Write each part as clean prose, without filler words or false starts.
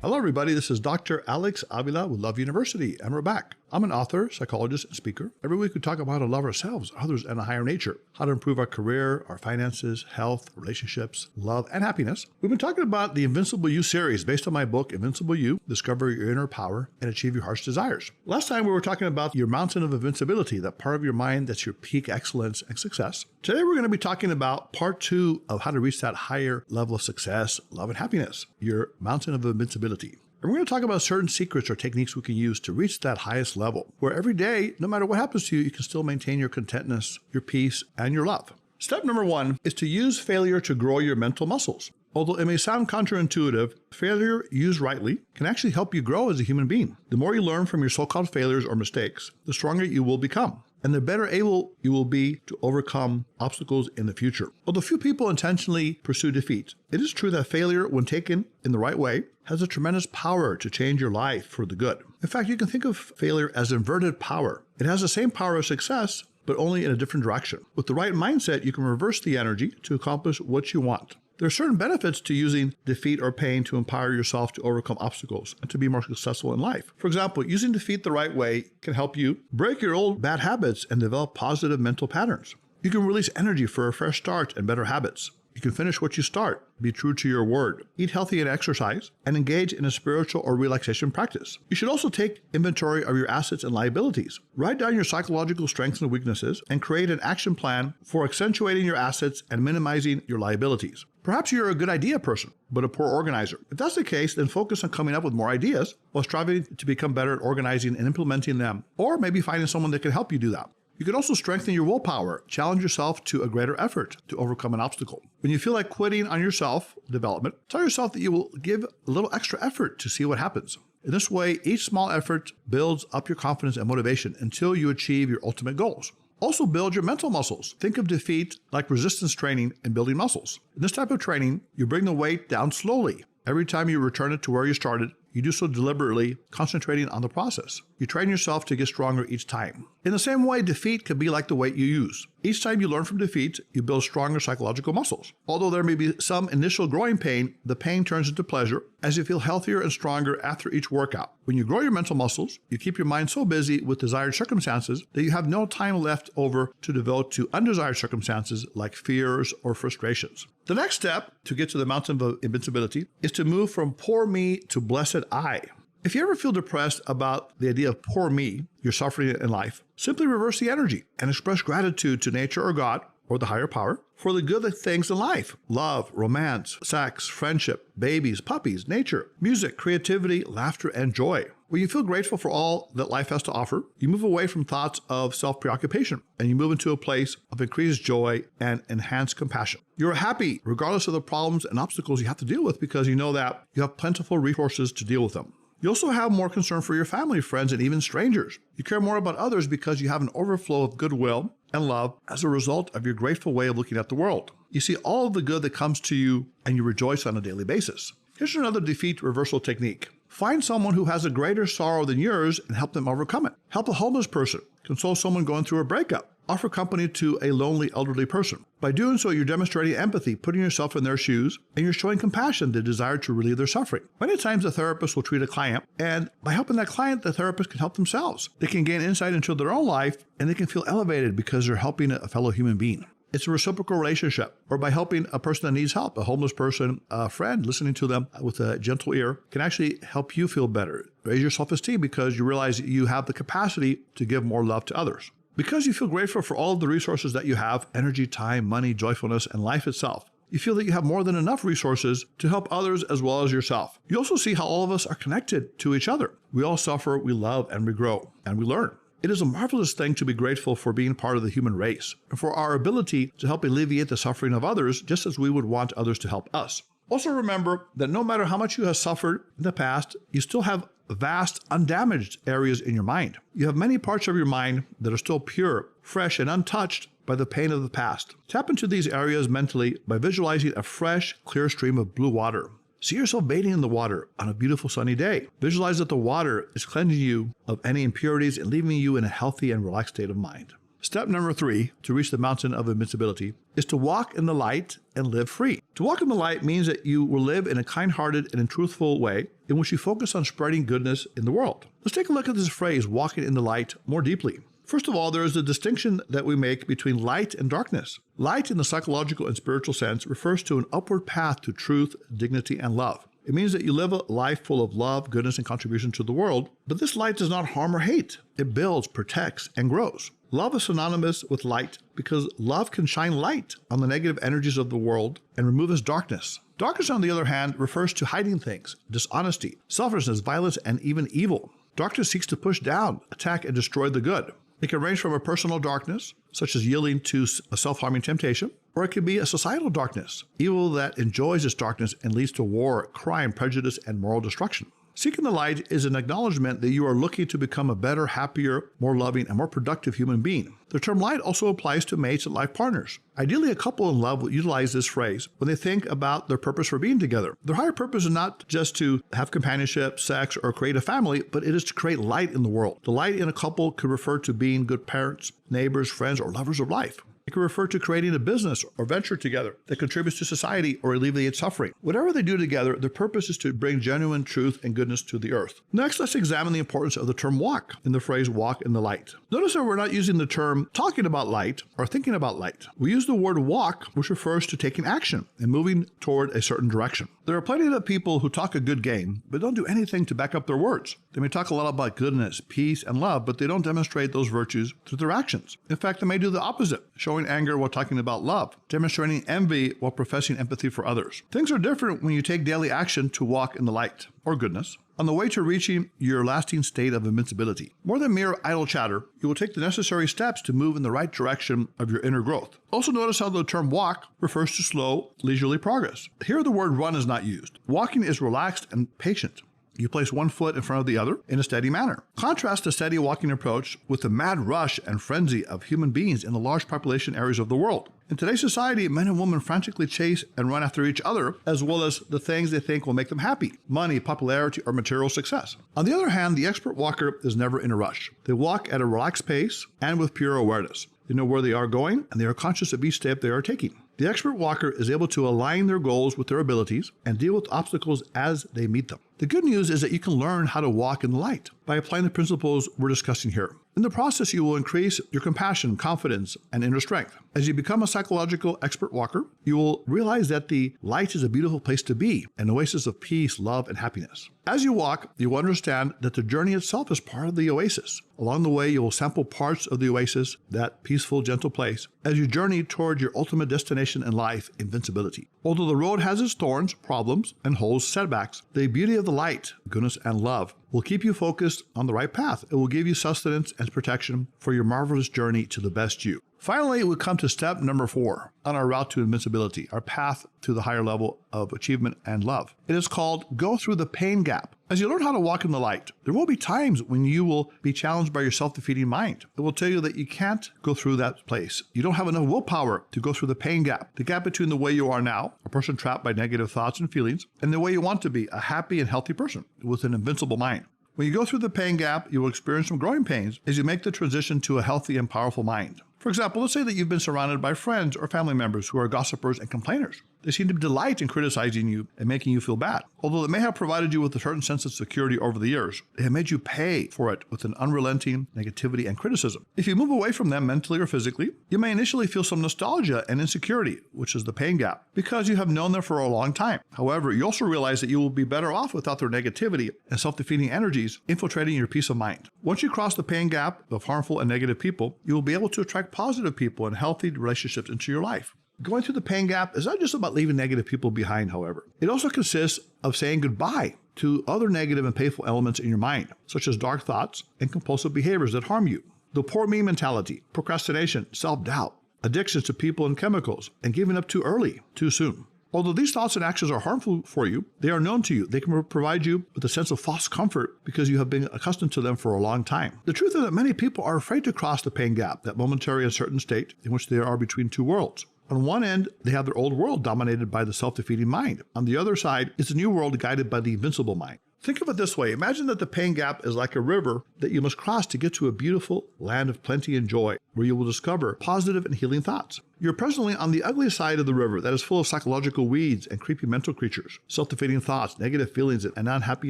Hello, everybody. This is Dr. Alex Avila with Love University, and we're back. I'm an author, psychologist, and speaker. Every week we talk about how to love ourselves, others, and a higher nature, how to improve our career, our finances, health, relationships, love, and happiness. We've been talking about the Invincible You series based on my book, Invincible You, Discover Your Inner Power and Achieve Your Heart's Desires. Last time we were talking about your mountain of invincibility, that part of your mind that's your peak excellence and success. Today we're going to be talking about part 2 of how to reach that higher level of success, love, and happiness, your mountain of invincibility. And we're going to talk about certain secrets or techniques we can use to reach that highest level, where every day, no matter what happens to you, you can still maintain your contentness, your peace, and your love. Step number 1 is to use failure to grow your mental muscles. Although it may sound counterintuitive, failure used rightly can actually help you grow as a human being. The more you learn from your so-called failures or mistakes, the stronger you will become, and the better able you will be to overcome obstacles in the future. Although few people intentionally pursue defeat, it is true that failure, when taken in the right way, has a tremendous power to change your life for the good. In fact, you can think of failure as inverted power. It has the same power as success, but only in a different direction. With the right mindset, you can reverse the energy to accomplish what you want. There are certain benefits to using defeat or pain to empower yourself to overcome obstacles and to be more successful in life. For example, using defeat the right way can help you break your old bad habits and develop positive mental patterns. You can release energy for a fresh start and better habits. You can finish what you start, be true to your word, eat healthy and exercise, and engage in a spiritual or relaxation practice. You should also take inventory of your assets and liabilities. Write down your psychological strengths and weaknesses and create an action plan for accentuating your assets and minimizing your liabilities. Perhaps you're a good idea person, but a poor organizer. If that's the case, then focus on coming up with more ideas while striving to become better at organizing and implementing them, or maybe finding someone that can help you do that. You can also strengthen your willpower. Challenge yourself to a greater effort to overcome an obstacle. When you feel like quitting on your self-development, tell yourself that you will give a little extra effort to see what happens. In this way, each small effort builds up your confidence and motivation until you achieve your ultimate goals. Also build your mental muscles. Think of defeat like resistance training and building muscles. In this type of training, you bring the weight down slowly. Every time you return it to where you started, you do so deliberately, concentrating on the process. You train yourself to get stronger each time. In the same way, defeat can be like the weight you use. Each time you learn from defeat, you build stronger psychological muscles. Although there may be some initial growing pain, the pain turns into pleasure as you feel healthier and stronger after each workout. When you grow your mental muscles, you keep your mind so busy with desired circumstances that you have no time left over to devote to undesired circumstances like fears or frustrations. The next step to get to the mountain of invincibility is to move from poor me to blessed I. If you ever feel depressed about the idea of poor me, your suffering in life, simply reverse the energy and express gratitude to nature or God or the higher power for the good things in life: love, romance, sex, friendship, babies, puppies, nature, music, creativity, laughter, and joy. When you feel grateful for all that life has to offer, you move away from thoughts of self-preoccupation and you move into a place of increased joy and enhanced compassion. You're happy regardless of the problems and obstacles you have to deal with because you know that you have plentiful resources to deal with them. You also have more concern for your family, friends, and even strangers. You care more about others because you have an overflow of goodwill and love as a result of your grateful way of looking at the world. You see all of the good that comes to you and you rejoice on a daily basis. Here's another defeat reversal technique. Find someone who has a greater sorrow than yours and help them overcome it. Help a homeless person. Console someone going through a breakup. Offer company to a lonely elderly person. By doing so, you're demonstrating empathy, putting yourself in their shoes, and you're showing compassion, the desire to relieve their suffering. Many times a therapist will treat a client, and by helping that client, the therapist can help themselves. They can gain insight into their own life, and they can feel elevated because they're helping a fellow human being. It's a reciprocal relationship. Or by helping a person that needs help, a homeless person, a friend, listening to them with a gentle ear can actually help you feel better. Raise your self-esteem because you realize you have the capacity to give more love to others. Because you feel grateful for all of the resources that you have, energy, time, money, joyfulness, and life itself, you feel that you have more than enough resources to help others as well as yourself. You also see how all of us are connected to each other. We all suffer, we love, and we grow, and we learn. It is a marvelous thing to be grateful for being part of the human race and for our ability to help alleviate the suffering of others just as we would want others to help us. Also remember that no matter how much you have suffered in the past, you still have vast, undamaged areas in your mind. You have many parts of your mind that are still pure, fresh, and untouched by the pain of the past. Tap into these areas mentally by visualizing a fresh, clear stream of blue water. See yourself bathing in the water on a beautiful sunny day. Visualize that the water is cleansing you of any impurities and leaving you in a healthy and relaxed state of mind. Step number 3 to reach the mountain of invincibility is to walk in the light and live free. To walk in the light means that you will live in a kind-hearted and truthful way in which you focus on spreading goodness in the world. Let's take a look at this phrase, walking in the light, more deeply. First of all, there is a distinction that we make between light and darkness. Light in the psychological and spiritual sense refers to an upward path to truth, dignity, and love. It means that you live a life full of love, goodness, and contribution to the world, but this light does not harm or hate. It builds, protects, and grows. Love is synonymous with light because love can shine light on the negative energies of the world and remove its darkness. Darkness, on the other hand, refers to hiding things, dishonesty, selfishness, violence, and even evil. Darkness seeks to push down, attack, and destroy the good. It can range from a personal darkness, such as yielding to a self-harming temptation, or it can be a societal darkness, evil that enjoys its darkness and leads to war, crime, prejudice, and moral destruction. Seeking the light is an acknowledgement that you are looking to become a better, happier, more loving, and more productive human being. The term light also applies to mates and life partners. Ideally, a couple in love will utilize this phrase when they think about their purpose for being together. Their higher purpose is not just to have companionship, sex, or create a family, but it is to create light in the world. The light in a couple could refer to being good parents, neighbors, friends, or lovers of life. It can refer to creating a business or venture together that contributes to society or alleviates suffering. Whatever they do together, their purpose is to bring genuine truth and goodness to the earth. Next, let's examine the importance of the term walk in the phrase walk in the light. Notice that we're not using the term talking about light or thinking about light. We use the word walk, which refers to taking action and moving toward a certain direction. There are plenty of people who talk a good game, but don't do anything to back up their words. They may talk a lot about goodness, peace, and love, but they don't demonstrate those virtues through their actions. In fact, they may do the opposite, showing anger while talking about love, demonstrating envy while professing empathy for others. Things are different when you take daily action to walk in the light, or goodness, on the way to reaching your lasting state of invincibility. More than mere idle chatter, you will take the necessary steps to move in the right direction of your inner growth. Also notice how the term walk refers to slow, leisurely progress. Here the word run is not used. Walking is relaxed and patient. You place one foot in front of the other in a steady manner. Contrast the steady walking approach with the mad rush and frenzy of human beings in the large population areas of the world. In today's society, men and women frantically chase and run after each other, as well as the things they think will make them happy: money, popularity, or material success. On the other hand, the expert walker is never in a rush. They walk at a relaxed pace and with pure awareness. They know where they are going, and they are conscious of each step they are taking. The expert walker is able to align their goals with their abilities and deal with obstacles as they meet them. The good news is that you can learn how to walk in the light by applying the principles we're discussing here. In the process, you will increase your compassion, confidence, and inner strength. As you become a psychological expert walker, you will realize that the light is a beautiful place to be, an oasis of peace, love, and happiness. As you walk, you will understand that the journey itself is part of the oasis. Along the way, you will sample parts of the oasis, that peaceful, gentle place, as you journey toward your ultimate destination in life, invincibility. Although the road has its thorns, problems, and holes, setbacks, the beauty of the light, goodness, and love will keep you focused on the right path. It will give you sustenance and protection for your marvelous journey to the best you. Finally, we come to step number 4 on our route to invincibility, our path to the higher level of achievement and love. It is called go through the pain gap. As you learn how to walk in the light, there will be times when you will be challenged by your self-defeating mind. It will tell you that you can't go through that place. You don't have enough willpower to go through the pain gap, the gap between the way you are now, a person trapped by negative thoughts and feelings, and the way you want to be, a happy and healthy person with an invincible mind. When you go through the pain gap, you will experience some growing pains as you make the transition to a healthy and powerful mind. For example, let's say that you've been surrounded by friends or family members who are gossipers and complainers. They seem to delight in criticizing you and making you feel bad. Although it may have provided you with a certain sense of security over the years, they have made you pay for it with an unrelenting negativity and criticism. If you move away from them mentally or physically, you may initially feel some nostalgia and insecurity, which is the pain gap, because you have known them for a long time. However, you also realize that you will be better off without their negativity and self-defeating energies infiltrating your peace of mind. Once you cross the pain gap of harmful and negative people, you will be able to attract positive people and healthy relationships into your life. Going through the pain gap is not just about leaving negative people behind, however. It also consists of saying goodbye to other negative and painful elements in your mind, such as dark thoughts and compulsive behaviors that harm you. The poor me mentality, procrastination, self-doubt, addictions to people and chemicals, and giving up too early, too soon. Although these thoughts and actions are harmful for you, they are known to you. They can provide you with a sense of false comfort because you have been accustomed to them for a long time. The truth is that many people are afraid to cross the pain gap, that momentary uncertain state in which they are between two worlds. On one end, they have their old world dominated by the self-defeating mind. On the other side is a new world guided by the invincible mind. Think of it this way. Imagine that the pain gap is like a river that you must cross to get to a beautiful land of plenty and joy, where you will discover positive and healing thoughts. You're presently on the ugly side of the river that is full of psychological weeds and creepy mental creatures, self-defeating thoughts, negative feelings, and unhappy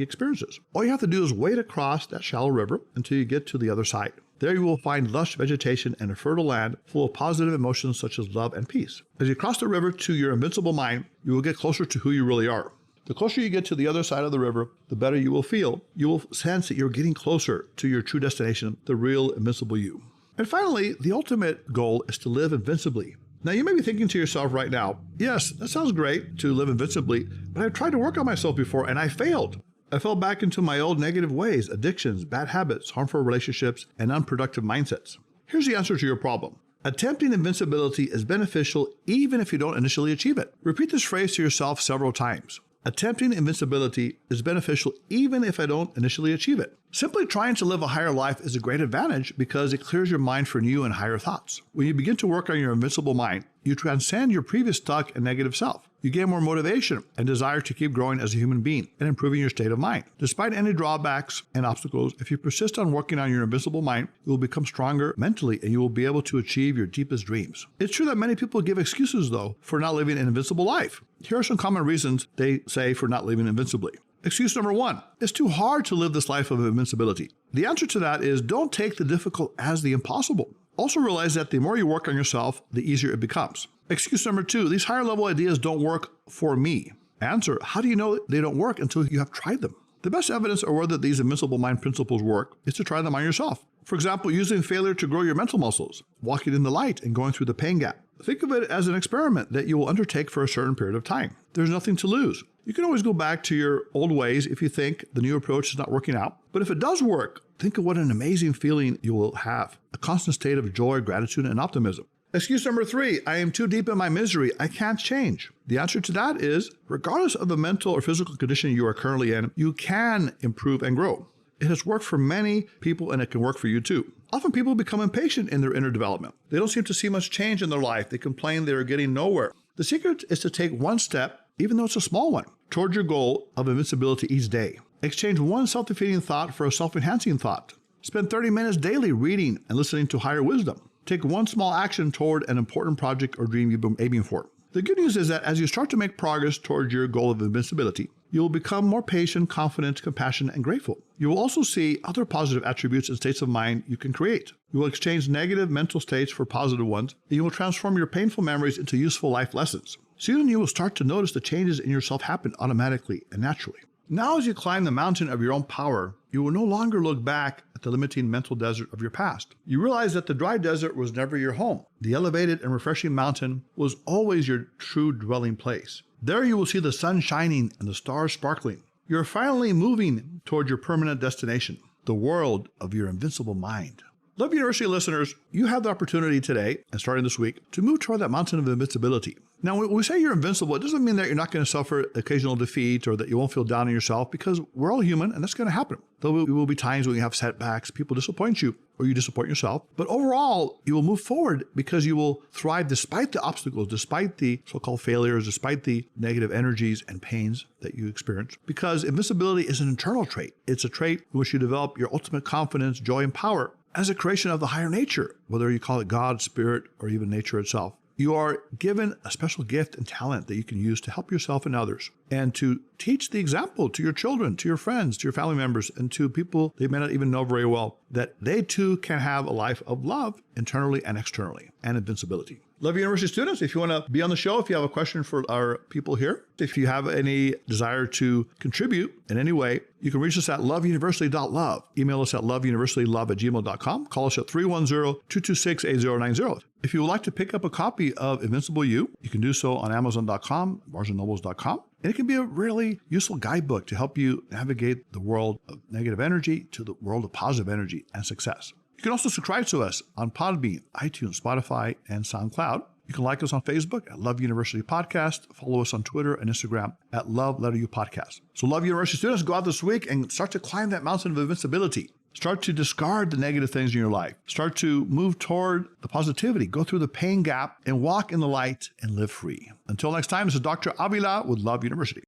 experiences. All you have to do is wade across that shallow river until you get to the other side. There you will find lush vegetation and a fertile land full of positive emotions such as love and peace. As you cross the river to your invincible mind, you will get closer to who you really are. The closer you get to the other side of the river, the better you will feel. You will sense that you're getting closer to your true destination, the real invincible you. And finally, the ultimate goal is to live invincibly. Now, you may be thinking to yourself right now, yes, that sounds great to live invincibly, but I've tried to work on myself before and I failed. I fell back into my old negative ways, addictions, bad habits, harmful relationships, and unproductive mindsets. Here's the answer to your problem. Attempting invincibility is beneficial even if you don't initially achieve it. Repeat this phrase to yourself several times. Attempting invincibility is beneficial even if I don't initially achieve it. Simply trying to live a higher life is a great advantage because it clears your mind for new and higher thoughts. When you begin to work on your invincible mind, you transcend your previous stuck and negative self. You gain more motivation and desire to keep growing as a human being and improving your state of mind. Despite any drawbacks and obstacles, if you persist on working on your invincible mind, you will become stronger mentally and you will be able to achieve your deepest dreams. It's true that many people give excuses, though, for not living an invincible life. Here are some common reasons they say for not living invincibly. Excuse number one, it's too hard to live this life of invincibility. The answer to that is don't take the difficult as the impossible. Also realize that the more you work on yourself, the easier it becomes. Excuse number two, these higher level ideas don't work for me. Answer, how do you know they don't work until you have tried them? The best evidence of whether these invincible mind principles work is to try them on yourself. For example, using failure to grow your mental muscles, walking in the light and going through the pain gap. Think of it as an experiment that you will undertake for a certain period of time. There's nothing to lose. You can always go back to your old ways if you think the new approach is not working out. But if it does work, think of what an amazing feeling you will have. A constant state of joy, gratitude, and optimism. Excuse number three, I am too deep in my misery. I can't change. The answer to that is, regardless of the mental or physical condition you are currently in, you can improve and grow. It has worked for many people and it can work for you too. Often people become impatient in their inner development. They don't seem to see much change in their life. They complain they are getting nowhere. The secret is to take one step, even though it's a small one, toward your goal of invincibility each day. Exchange one self-defeating thought for a self-enhancing thought. Spend 30 minutes daily reading and listening to higher wisdom. Take one small action toward an important project or dream you've been aiming for. The good news is that as you start to make progress toward your goal of invincibility, you will become more patient, confident, compassionate, and grateful. You will also see other positive attributes and states of mind you can create. You will exchange negative mental states for positive ones, and you will transform your painful memories into useful life lessons. Soon you will start to notice the changes in yourself happen automatically and naturally. Now as you climb the mountain of your own power, you will no longer look back at the limiting mental desert of your past. You realize that the dry desert was never your home. The elevated and refreshing mountain was always your true dwelling place. There you will see the sun shining and the stars sparkling. You're finally moving toward your permanent destination, the world of your invincible mind. Love University listeners, you have the opportunity today, and starting this week, to move toward that mountain of invincibility. Now, when we say you're invincible, it doesn't mean that you're not going to suffer occasional defeat or that you won't feel down on yourself, because we're all human and that's going to happen. There will be times when you have setbacks, people disappoint you, or you disappoint yourself. But overall, you will move forward because you will thrive despite the obstacles, despite the so-called failures, despite the negative energies and pains that you experience. Because invincibility is an internal trait. It's a trait in which you develop your ultimate confidence, joy, and power as a creation of the higher nature, whether you call it God, spirit, or even nature itself. You are given a special gift and talent that you can use to help yourself and others, and to teach the example to your children, to your friends, to your family members, and to people they may not even know very well, that they too can have a life of love internally and externally, and invincibility. Love University students, if you want to be on the show, if you have a question for our people here, if you have any desire to contribute in any way, you can reach us at loveuniversity.love. Email us at loveuniversitylove@gmail.com. Call us at 310-226-8090. If you would like to pick up a copy of Invincible You, you can do so on Amazon.com, BarnesandNobles.com. And it can be a really useful guidebook to help you navigate the world of negative energy to the world of positive energy and success. You can also subscribe to us on Podbean, iTunes, Spotify, and SoundCloud. You can like us on Facebook at Love University Podcast. Follow us on Twitter and Instagram at Love_U Podcast. So Love University students, go out this week and start to climb that mountain of invincibility. Start to discard the negative things in your life. Start to move toward the positivity. Go through the pain gap and walk in the light and live free. Until next time, this is Dr. Avila with Love University.